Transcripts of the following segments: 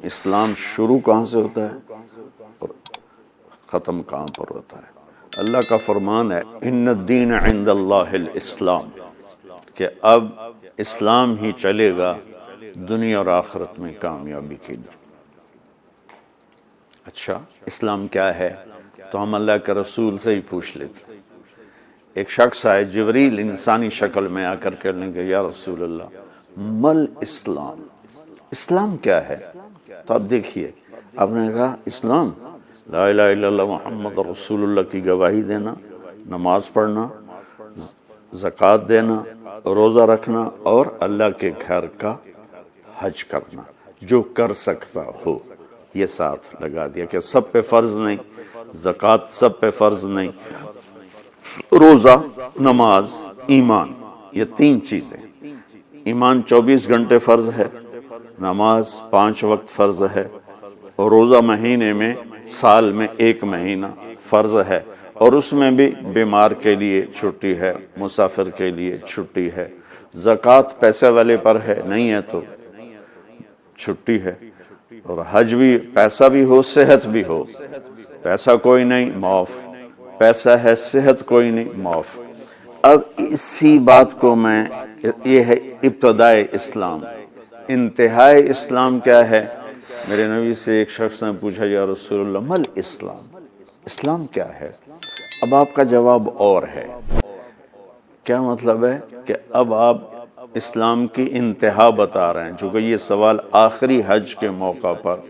اسلام شروع کہاں سے ہوتا ہے اور ختم کہاں پر ہوتا ہے؟ اللہ کا فرمان ہے ان الدین عند اللہ الاسلام، کہ اب اسلام ہی چلے گا دنیا اور آخرت میں کامیابی کے لیے۔ اچھا اسلام کیا ہے؟ تو ہم اللہ کے رسول سے ہی پوچھ لیتے۔ ایک شخص آئے، جبریل انسانی شکل میں آ کر کہنے کہ یا رسول اللہ مل اسلام، اسلام کیا ہے؟ تو آپ دیکھیے، آپ نے کہا اسلام لا الہ الا اللہ محمد رسول اللہ کی گواہی دینا، نماز پڑھنا، زکوٰۃ دینا، روزہ رکھنا اور اللہ کے گھر کا حج کرنا، جو کر سکتا ہو۔ یہ ساتھ لگا دیا کہ سب پہ فرض نہیں، زکوٰۃ سب پہ فرض نہیں، روزہ، نماز، ایمان، یہ تین چیزیں۔ ایمان 24 گھنٹے فرض ہے، نماز 5 وقت فرض ہے، اور روزہ مہینے میں سال میں 1 مہینہ فرض ہے، اور اس میں بھی بیمار کے لیے چھٹی ہے، مسافر کے لیے چھٹی ہے۔ زکوٰۃ پیسے والے پر ہے، نہیں ہے تو چھٹی ہے، اور حج بھی پیسہ بھی ہو صحت بھی ہو، پیسہ کوئی نہیں معاف، پیسہ ہے صحت کوئی نہیں معاف۔ اب اسی بات کو میں، یہ ہے ابتدائے اسلام۔ انتہائی اسلام کیا ہے؟ میرے نبی سے ایک شخص نے پوچھا یا رسول اللہ مل اسلام، اسلام کیا ہے؟ اب آپ کا جواب اور ہے۔ کیا مطلب ہے؟ کہ اب آپ اسلام کی انتہا بتا رہے ہیں، چونکہ یہ سوال آخری حج کے موقع پر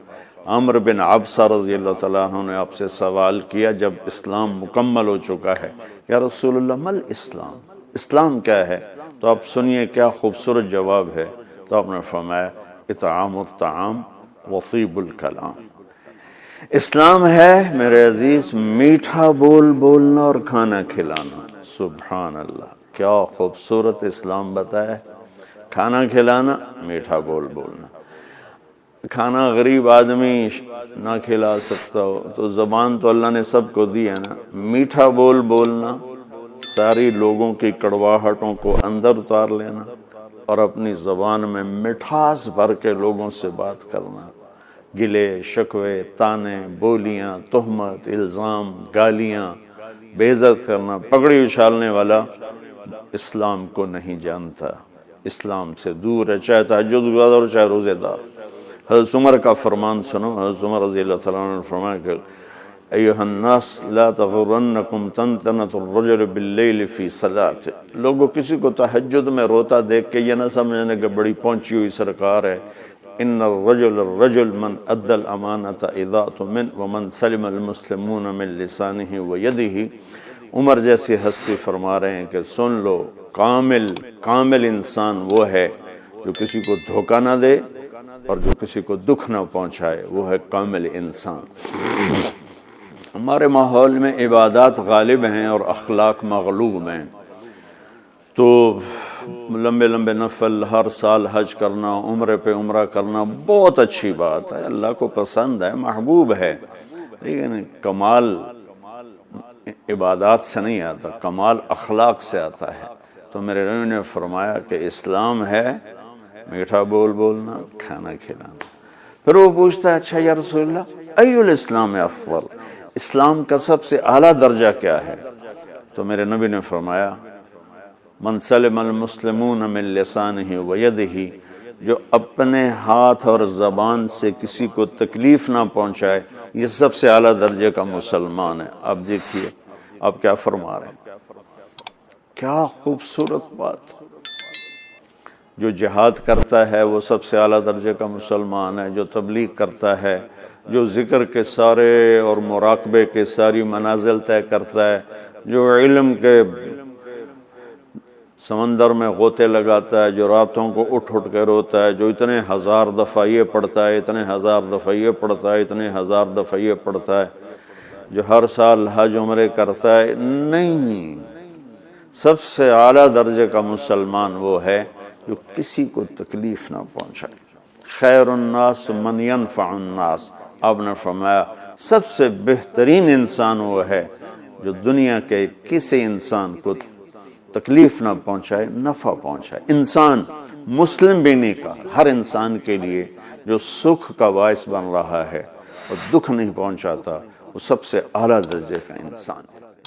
عمرو بن عبسہ رضی اللہ تعالیٰ عنہ نے آپ سے سوال کیا جب اسلام مکمل ہو چکا ہے، یا رسول اللہ مل اسلام، اسلام کیا ہے؟ تو آپ سنیے کیا خوبصورت جواب ہے۔ تو آپ نے فرمایا اطعام الطعام وطیب الکلام، اسلام ہے میرے عزیز میٹھا بول بولنا اور کھانا کھلانا۔ سبحان اللہ، کیا خوبصورت اسلام بتایا، کھانا کھلانا، میٹھا بول بولنا۔ کھانا غریب آدمی نہ کھلا سکتا ہو تو زبان تو اللہ نے سب کو دی ہے نا، میٹھا بول بولنا، ساری لوگوں کی کڑواہٹوں کو اندر اتار لینا اور اپنی زبان میں مٹھاس بھر کے لوگوں سے بات کرنا، گلے شکوے، تانے، بولیاں، تہمت، الزام، گالیاں، بے عزت کرنا، پگڑی اچھالنے والا اسلام کو نہیں جانتا، اسلام سے دور ہے، چاہے تہجد گزار چاہے روزے دار۔ حضرت عمر کا فرمان سنو، حضرت عمر رضی اللہ تعالیٰ عنہ نے فرمایا کہ ایھا الناس لا تغرنکم طنطنۃ الرجل باللیل فی صلاۃ، لوگوں کسی کو تہجد میں روتا دیکھ کے یہ نہ سمجھنے کہ بڑی پہنچی ہوئی سرکار ہے۔ ان الرجل من ادى الامانۃ اذا اؤتمن ومن سلم المسلمون من لسانہ ویدہ۔ عمر جیسی ہستی فرما رہے ہیں کہ سن لو، کامل انسان وہ ہے جو کسی کو دھوکہ نہ دے اور جو کسی کو دکھ نہ پہنچائے، وہ ہے کامل انسان۔ ہمارے ماحول میں عبادات غالب ہیں اور اخلاق مغلوب ہیں، تو لمبے لمبے نفل، ہر سال حج کرنا، عمرے پہ عمرہ کرنا بہت اچھی بات ہے، اللہ کو پسند ہے، محبوب ہے، لیکن کمال عبادات سے نہیں آتا، کمال اخلاق سے آتا ہے۔ تو میرے نبی نے فرمایا کہ اسلام ہے میٹھا بول بولنا، کھانا کھلانا۔ پھر وہ پوچھتا ہے اچھا یا رسول اللہ ای الاسلام افضل، اسلام کا سب سے اعلیٰ درجہ کیا ہے؟ تو میرے نبی نے فرمایا من سلم المسلمون من لسانہ ویدہ، جو اپنے ہاتھ اور زبان سے کسی کو تکلیف نہ پہنچائے، یہ سب سے اعلیٰ درجے کا مسلمان ہے۔ اب دیکھیے آپ کیا فرما رہے ہیں، کیا خوبصورت بات۔ جو جہاد کرتا ہے وہ سب سے اعلیٰ درجے کا مسلمان ہے، جو تبلیغ کرتا ہے، جو ذکر کے سارے اور مراقبے کے ساری منازل طے کرتا ہے، جو علم کے سمندر میں غوطے لگاتا ہے، جو راتوں کو اٹھ کے روتا ہے، جو اتنے ہزار دفعہ یہ پڑھتا ہے، اتنے ہزار دفعہ یہ پڑھتا ہے، اتنے ہزار دفعہ یہ پڑھتا ہے، جو ہر سال حج عمرے کرتا ہے، نہیں، سب سے اعلیٰ درجے کا مسلمان وہ ہے جو کسی کو تکلیف نہ پہنچائے۔ خیر الناس من ينفع الناس، آپ نے فرمایا سب سے بہترین انسان وہ ہے جو دنیا کے کسی انسان کو تکلیف نہ پہنچائے، نفع پہنچائے۔ انسان مسلم بھی نہیں کہا، ہر انسان کے لیے جو سکھ کا باعث بن رہا ہے اور دکھ نہیں پہنچاتا، وہ سب سے اعلیٰ درجے کا انسان ہے۔